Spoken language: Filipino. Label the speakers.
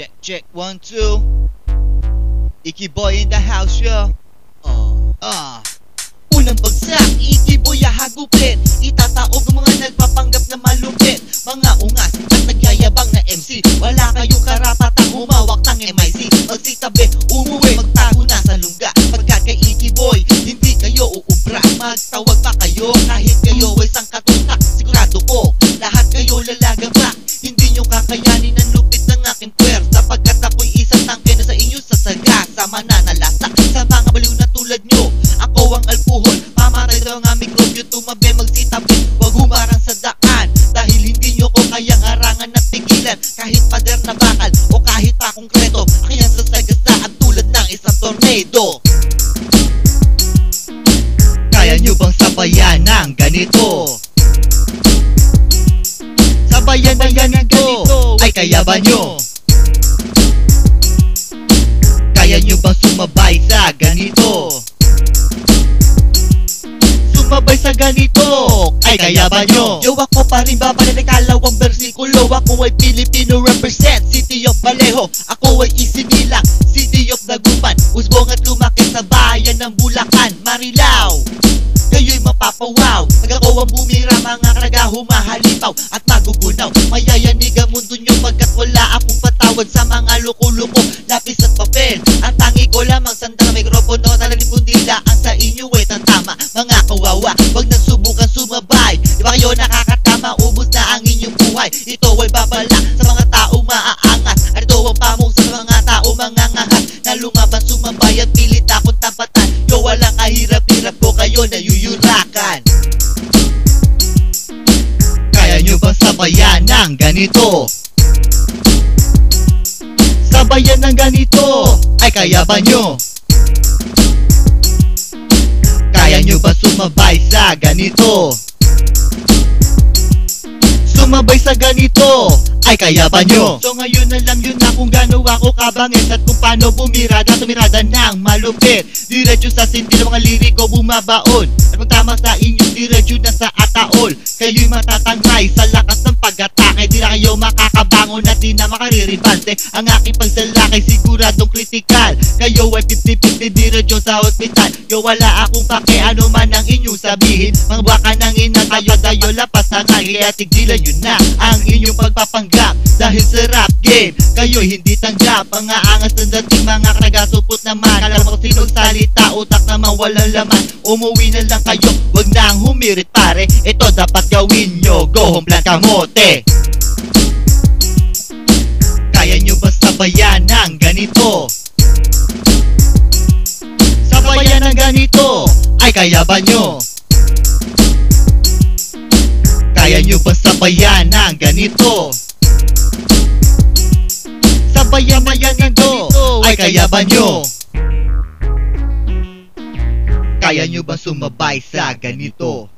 Speaker 1: Check, check, 1, 2. Icky boy in the house, yo. Unang bagsak, Icky boy hagupit. Itataog ng mga nagpapanggap na malupit. Mga ungas at nagyayabang na MC. Wala kayong karapatang humawak ng MIC. Magsitabi, umuwi, magtago na sa lungga. Pagka kay Icky boy, hindi kayo uubra. Magtawag pa kayo kahit kayo ay sangkatutak. Sigurado ko, lahat kayo lalagapak. Hindi nyo kakayanin ang lupit ng aking puwersa. Pagkat ako'y isang tangke na sa inyo sasaga. Sa mananalasa, sa mga baliw na tulad nyo. Ako ang alpuhol, pamatay daw ang aming mikrobyo. Tumabi, magsitabi, wag humarang sa daan. Dahil hindi nyo ko kayang harangan at pigilan. Kahit pader na bakal o kahit pa konkreto, aking sa sagasaan tulad ng isang tornado. Kaya nyo bang sabayan ng ganito? Sabayan ng ganito, ay kaya ba nyo? Kaya nyo bang sumabay sa ganito? Sumabay sa ganito, ay kaya ba nyo? Yo, ako pa rin babalik kalawang bersikulo. Ako ay Filipino represent, City of Vallejo. Ako ay isinilang, City of Dagupan. Usbong at lumaki sa bayan ng Bulacan, Marilao. Kayo'y mapapawaw. Pag ako ang bumira, mga karaga humahalipaw at magugunaw. Mayayanig ang mundo nyo pagkat wala akong patawad sa mga luko-luko, lapis at papel. Ang tangi ko lamang sandang mikropono, nalalimpun dila ang sa inyo ay tantama. Mga kawawa, wag nang subukan sumabay. Di ba kayo nakakatama, ubos na ang inyong buhay. Ito ay babala sa mga taong maaangas. At ito ang pamong sa mga taong mangangahat na lumaban, sumabay at pilit akong tapatan. Yo, walang kahirap-hirap ko kayo na yuyurakan. Kaya nyo bang sabayan ng ganito? Sabayan ng ganito, ay kaya ba nyo? Kaya nyo ba sumabay sa ganito? Sumabay sa ganito, ay kaya ba nyo? So ngayon na lang yun na kung gano'n ako kabangit at kung paano bumirada ng malupit. Diretso sa sindi ng mga liriko bumabaon at magtama sa inyong diretso na sa ataol. Kayo'y matatangay sa lakas ng pag-atake. Di na kayo makakabangon at di na makariribante. Ang aking pagsalakay siguradong kritikal. Kayo ay 50-50 diretso sa hospital. Yo, wala akong pake ano man ang inyong sabihin. Mga baka nang inatayo dayo lapas na nga. Kaya tigilan yun na ang inyong pagpapanggap. Dahil sa rap game, kayo'y hindi tanggap. Mga angas ng dating mga karagasupot naman. Alam mo sinong salita, utak naman walang laman. Umuwi na lang kayo, wag nang humirit pare. Ito dapat gawin nyo, go home plan kamote. Kaya nyo ba sabayan ng ganito? Sabayan ng ganito, ay kaya ba nyo? Kaya nyo ba sabayan ng ganito? Sabayan ng ganito, ay kaya ba nyo? Kaya nyo ba sumabay sa ganito?